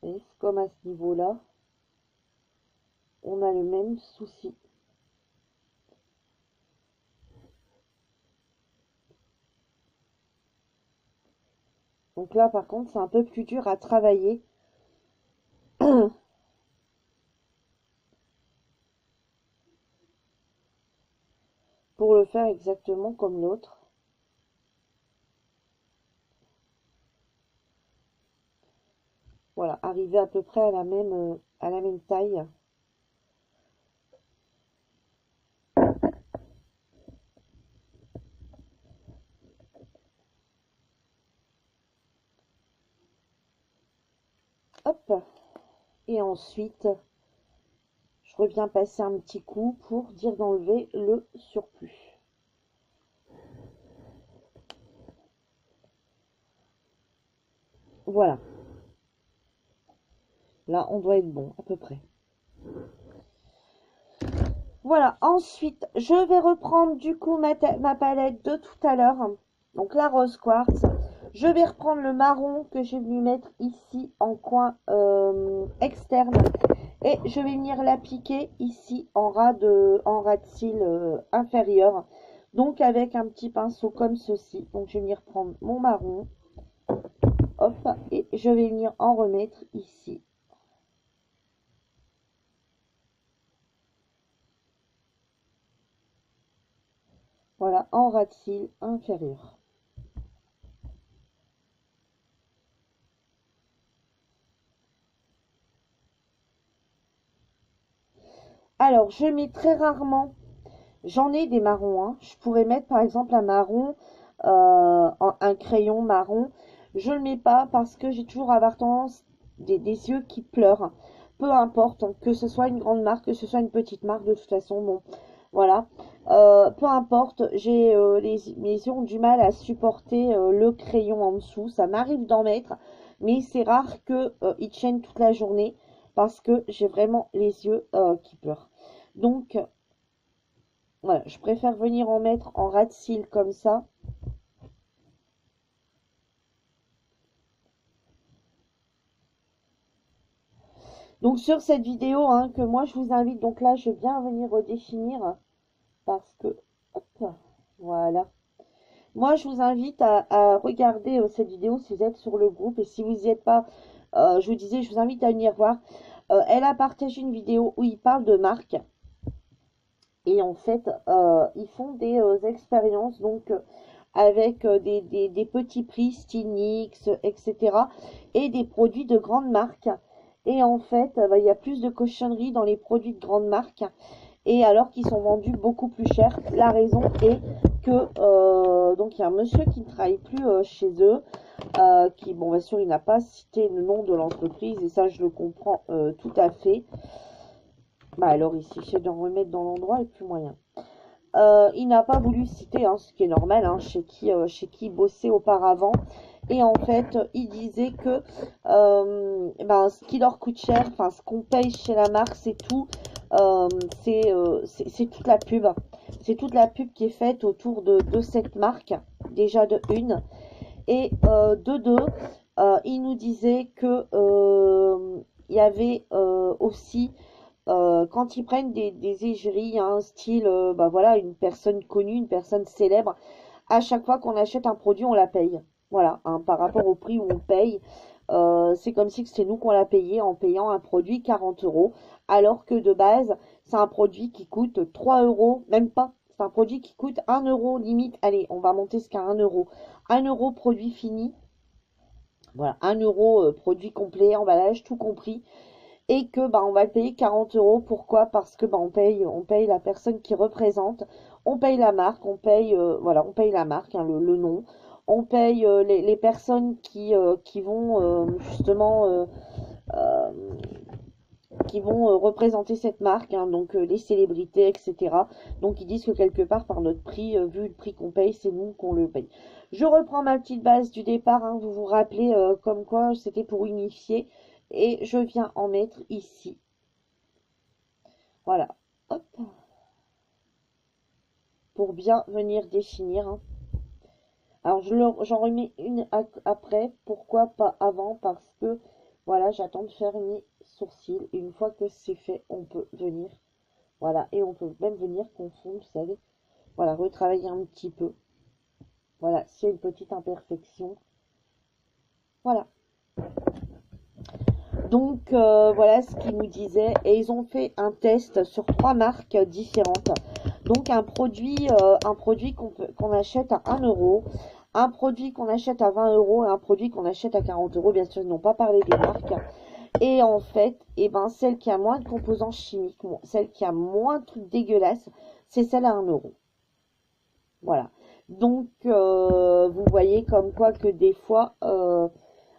Et comme à ce niveau-là, on a le même souci. Donc là, par contre, c'est un peu plus dur à travailler. Pour le faire exactement comme l'autre. Voilà, arriver à peu près à la même taille. Hop. Et ensuite, je reviens passer un petit coup pour dire d'enlever le surplus. Voilà. Là, on doit être bon, à peu près. Voilà, ensuite, je vais reprendre du coup ma palette de tout à l'heure. Donc la rose quartz. Je vais reprendre le marron que j'ai venu mettre ici en coin externe. Et je vais venir l'appliquer ici en ras de cils inférieur. Donc avec un petit pinceau comme ceci, donc je vais venir prendre mon marron, hop, et je vais venir en remettre ici. Voilà, en ras de cils inférieur. Alors, je mets très rarement, j'en ai des marrons, hein. Je pourrais mettre par exemple un marron, un crayon marron. Je le mets pas parce que j'ai toujours avoir tendance des yeux qui pleurent. Peu importe, que ce soit une grande marque, que ce soit une petite marque, de toute façon, bon, voilà. Peu importe, mes yeux ont du mal à supporter le crayon en dessous. Ça m'arrive d'en mettre, mais c'est rare que ils tiennent toute la journée parce que j'ai vraiment les yeux qui pleurent. Donc, voilà, je préfère venir en mettre en ras de cils comme ça. Donc sur cette vidéo hein, que moi je vous invite, donc là je viens venir redéfinir parce que, hop, voilà. Moi je vous invite à regarder cette vidéo si vous êtes sur le groupe et si vous n'y êtes pas, je vous disais, je vous invite à venir voir. Elle a partagé une vidéo où il parle de marque et en fait ils font des expériences donc avec des petits prix, Stynix, etc. et des produits de grandes marques. Et en fait, bah, il y a plus de cochonneries dans les produits de grandes marques et alors qu'ils sont vendus beaucoup plus cher. La raison est que donc il y a un monsieur qui ne travaille plus chez eux, qui, bon, bien sûr, il n'a pas cité le nom de l'entreprise et ça, je le comprends tout à fait. Bah alors ici, j'essaie d'en remettre dans l'endroit et plus moyen. Il n'a pas voulu citer, hein, ce qui est normal, hein, chez qui il bossait auparavant. Et en fait, il disait que ben, ce qui leur coûte cher, enfin ce qu'on paye chez la marque, c'est tout. Euh, c'est toute la pub. C'est toute la pub qui est faite autour de cette marque, déjà de une. Et de deux, il nous disait que il y avait aussi quand ils prennent des égéries, hein, style, bah voilà, une personne connue, une personne célèbre, à chaque fois qu'on achète un produit, on la paye. Voilà, hein, par rapport au prix où on paye, c'est comme si c'est nous qu'on l'a payé en payant un produit 40 euros, alors que de base, c'est un produit qui coûte 3 euros, même pas. C'est un produit qui coûte 1 euro limite. Allez, on va monter jusqu'à 1 euro. 1 euro produit fini. Voilà, 1 euro produit complet, emballage, tout compris et que bah on va le payer 40 euros. Pourquoi? Parce que bah on paye la personne qui représente, on paye la marque, on paye voilà, on paye la marque, hein, le nom, on paye les personnes qui vont justement euh, qui vont représenter cette marque, hein, donc les célébrités, etc. Donc ils disent que quelque part par notre prix, vu le prix qu'on paye, c'est nous qu'on le paye. Je reprends ma petite base du départ, hein, vous vous rappelez comme quoi c'était pour unifier, et je viens en mettre ici. Voilà, hop, pour bien venir définir, hein. Alors j'en remets une après, pourquoi pas avant? Parce que voilà, j'attends de faire mes sourcils. Et une fois que c'est fait, on peut venir, voilà, et on peut même venir confondre, vous savez, voilà, retravailler un petit peu. Voilà, s'il y a une petite imperfection, voilà. Donc voilà ce qu'ils nous disaient. Et ils ont fait un test sur 3 marques différentes. Donc un produit qu'on achète à 1 euro, un produit qu'on achète à 20 euros et un produit qu'on achète à 40 euros. Bien sûr, ils n'ont pas parlé des marques. Et en fait, eh ben, celle qui a moins de composants chimiques, celle qui a moins de trucs dégueulasses, c'est celle à 1 euro. Voilà. Donc, vous voyez comme quoi que des fois...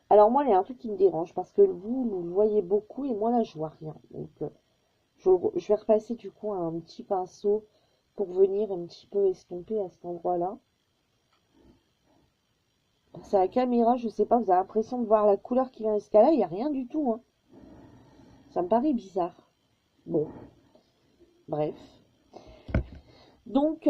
alors moi, il y a un truc qui me dérange parce que vous le voyez beaucoup et moi là, je vois rien. Donc, je vais repasser du coup un petit pinceau pour venir un petit peu estomper à cet endroit-là. C'est la caméra, je sais pas, vous avez l'impression de voir la couleur qui vient jusqu'à là, il n'y a rien du tout, hein. Ça me paraît bizarre. Bon, bref. Donc,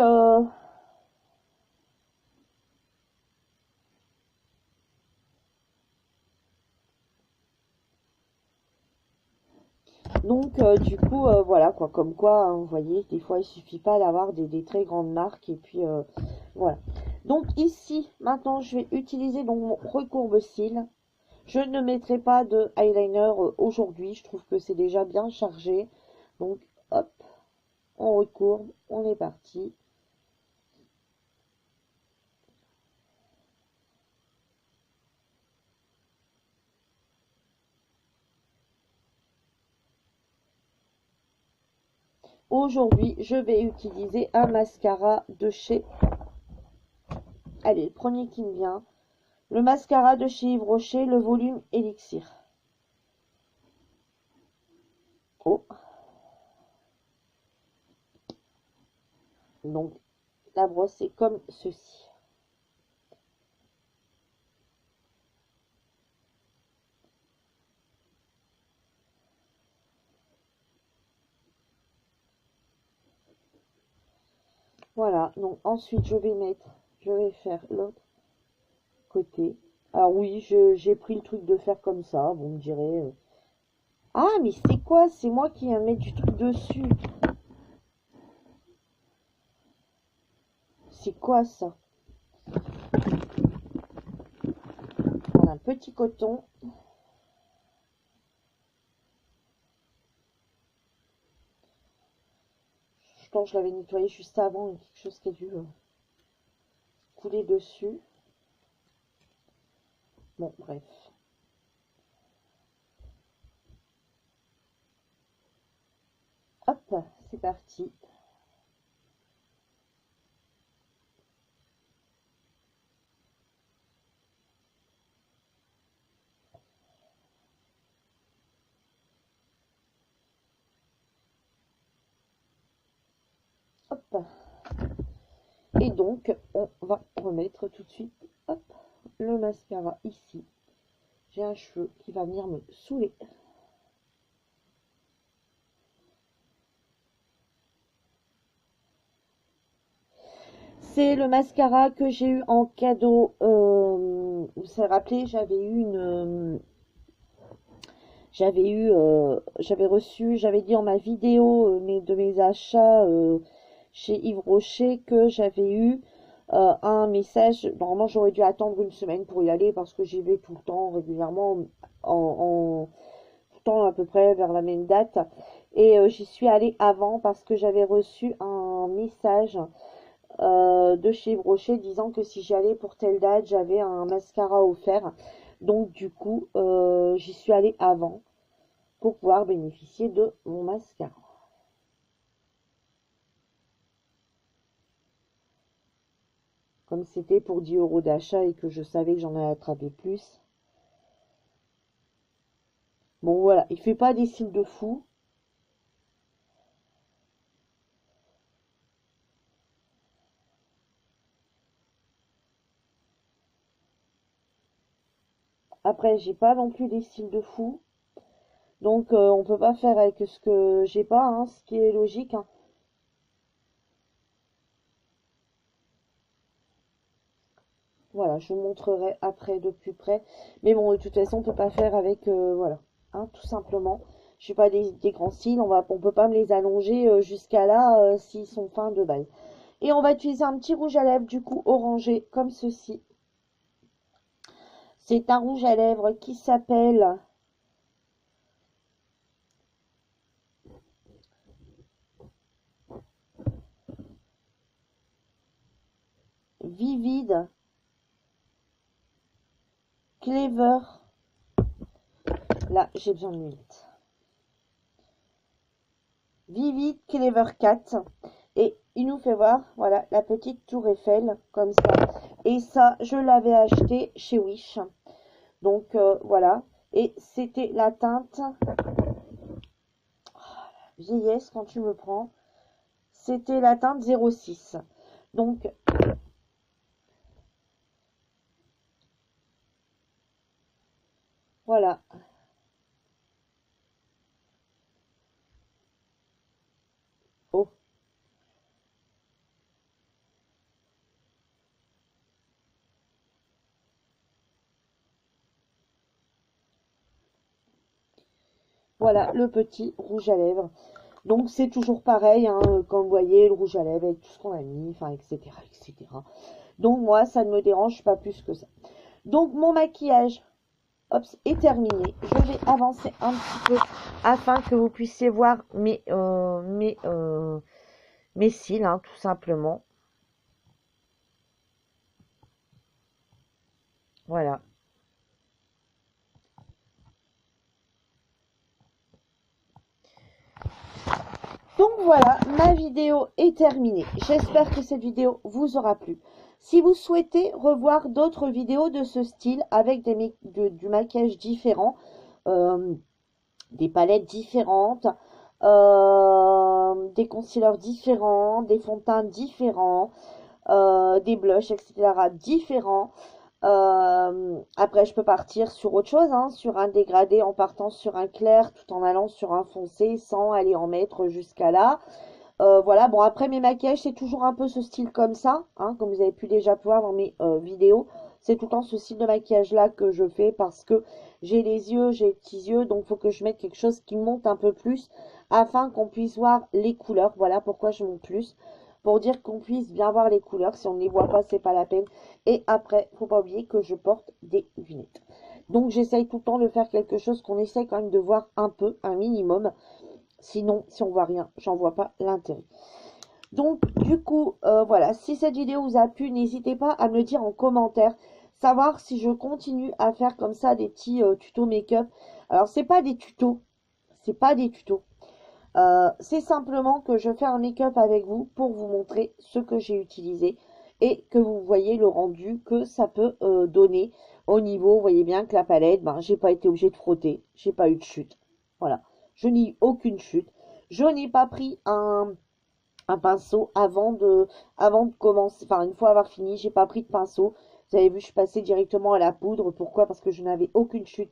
Donc, du coup, voilà quoi, comme quoi, hein, vous voyez, des fois, il suffit pas d'avoir des très grandes marques, et puis, voilà. Donc, ici, maintenant, je vais utiliser donc mon recourbe-cils. Je ne mettrai pas de eyeliner aujourd'hui, je trouve que c'est déjà bien chargé. Donc, hop, on recourbe, on est parti. Aujourd'hui, je vais utiliser un mascara de chez... Allez, le premier qui me vient. Le mascara de chez Yves Rocher, le volume Elixir. Oh. Donc, la brosse est comme ceci. Voilà, donc ensuite je vais faire l'autre côté. Alors oui, j'ai pris le truc de faire comme ça, vous me direz. Ah, mais c'est quoi? C'est moi qui viens de mettre du truc dessus. C'est quoi ça? On a un petit coton. Je pense que je l'avais nettoyé juste avant, il y a quelque chose qui a dû couler dessus. Bon, bref. Hop, c'est parti. Hop. Et donc, on va remettre tout de suite, hop, le mascara ici. J'ai un cheveu qui va venir me saouler. C'est le mascara que j'ai eu en cadeau. Vous vous rappelez, j'avais reçu, j'avais dit en ma vidéo de mes achats chez Yves Rocher que j'avais eu un message. Normalement, j'aurais dû attendre une semaine pour y aller parce que j'y vais tout le temps régulièrement tout le temps à peu près vers la même date. Et j'y suis allée avant parce que j'avais reçu un message de chez Brochet disant que si j'allais pour telle date, j'avais un mascara offert. Donc du coup, j'y suis allée avant pour pouvoir bénéficier de mon mascara. Comme c'était pour 10 euros d'achat et que je savais que j'en allais attraper plus. Bon voilà, il fait pas des cils de fou. Après, j'ai pas non plus des cils de fou. Donc on peut pas faire avec ce que j'ai pas, hein, ce qui est logique, hein. Voilà, je vous montrerai après de plus près. Mais bon, de toute façon, on peut pas faire avec, voilà, hein, tout simplement. Je suis pas des grands cils, on peut pas me les allonger jusqu'à là s'ils sont fins de base. Et on va utiliser un petit rouge à lèvres, du coup, orangé, comme ceci. C'est un rouge à lèvres qui s'appelle Vivid Clever. Là, j'ai besoin de lunettes. Vivid Clever 4. Et il nous fait voir, voilà, la petite tour Eiffel, comme ça. Et ça, je l'avais acheté chez Wish. Donc, voilà. Et c'était la teinte vieillesse quand tu me prends. C'était la teinte 06. Donc, voilà. Oh, Voilà, le petit rouge à lèvres. Donc, c'est toujours pareil, hein, comme vous voyez, le rouge à lèvres avec tout ce qu'on a mis, enfin, etc., etc. Donc, moi, ça ne me dérange pas plus que ça. Donc, mon maquillage, hop, est terminé. Je vais avancer un petit peu afin que vous puissiez voir mes cils, hein, tout simplement. Voilà. Donc voilà, ma vidéo est terminée. J'espère que cette vidéo vous aura plu. Si vous souhaitez revoir d'autres vidéos de ce style avec du maquillage différent, euh, des palettes différentes, des concealers différents, des fonds de teint différents, des blushs, etc. différents. Après, je peux partir sur autre chose, hein, sur un dégradé en partant sur un clair tout en allant sur un foncé sans aller en mettre jusqu'à là. Voilà, bon, après mes maquillages, c'est toujours un peu ce style comme ça, hein, comme vous avez pu déjà voir dans mes vidéos. C'est tout le temps ce style de maquillage là que je fais parce que j'ai les yeux, j'ai les petits yeux, donc il faut que je mette quelque chose qui monte un peu plus afin qu'on puisse voir les couleurs. Voilà pourquoi je monte plus, pour dire qu'on puisse bien voir les couleurs. Si on ne les voit pas, c'est pas la peine. Et après, faut pas oublier que je porte des lunettes. Donc j'essaye tout le temps de faire quelque chose qu'on essaye quand même de voir un peu, un minimum. Sinon, si on voit rien, j'en vois pas l'intérêt. Donc, du coup, voilà. Si cette vidéo vous a plu, n'hésitez pas à me le dire en commentaire. Savoir si je continue à faire comme ça des petits tutos make-up. Alors, c'est pas des tutos. C'est pas des tutos. C'est simplement que je fais un make-up avec vous pour vous montrer ce que j'ai utilisé et que vous voyez le rendu que ça peut donner au niveau. Vous voyez bien que la palette, ben, j'ai pas été obligée de frotter. J'ai pas eu de chute. Voilà. Je n'ai eu aucune chute. Je n'ai pas pris un pinceau avant de commencer. Enfin, une fois avoir fini, j'ai pas pris de pinceau. Vous avez vu, je suis passée directement à la poudre. Pourquoi? Parce que je n'avais aucune chute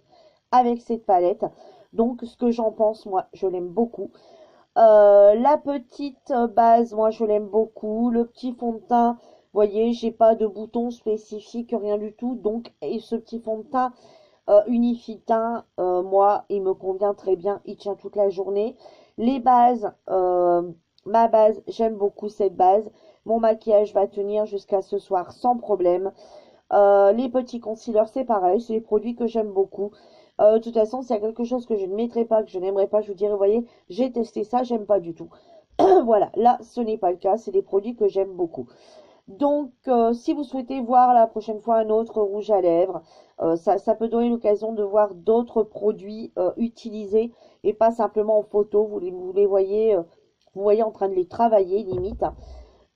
avec cette palette. Donc, ce que j'en pense, moi, je l'aime beaucoup. La petite base, moi, je l'aime beaucoup. Le petit fond de teint, vous voyez, j'ai pas de bouton spécifique, rien du tout. Donc, et ce petit fond de teint Unifitin, moi, il me convient très bien. Il tient toute la journée. Les bases, ma base, j'aime beaucoup cette base. Mon maquillage va tenir jusqu'à ce soir sans problème. Les petits concealers, c'est pareil. C'est des produits que j'aime beaucoup. De toute façon, s'il y a quelque chose que je ne mettrai pas, que je n'aimerais pas, je vous dirais, vous voyez, j'ai testé ça, j'aime pas du tout. Voilà, là, ce n'est pas le cas. C'est des produits que j'aime beaucoup. Donc, si vous souhaitez voir la prochaine fois un autre rouge à lèvres, ça peut donner l'occasion de voir d'autres produits utilisés et pas simplement en photo. Vous les voyez, vous voyez en train de les travailler limite.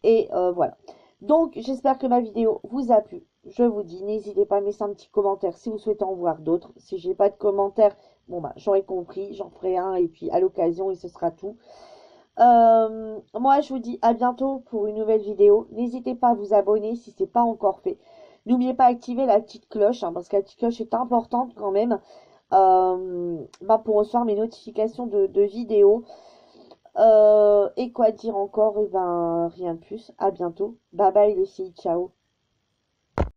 Et voilà. Donc, j'espère que ma vidéo vous a plu. Je vous dis, n'hésitez pas à mettre un petit commentaire si vous souhaitez en voir d'autres. Si j'ai pas de commentaire, bon bah j'aurais compris, j'en ferai un et puis à l'occasion et ce sera tout. Moi, je vous dis à bientôt pour une nouvelle vidéo. N'hésitez pas à vous abonner si ce n'est pas encore fait. N'oubliez pas d'activer la petite cloche, hein, parce que la petite cloche est importante quand même pour recevoir mes notifications de vidéos. Et quoi dire encore? Et ben, rien de plus. À bientôt. Bye bye les filles. Ciao.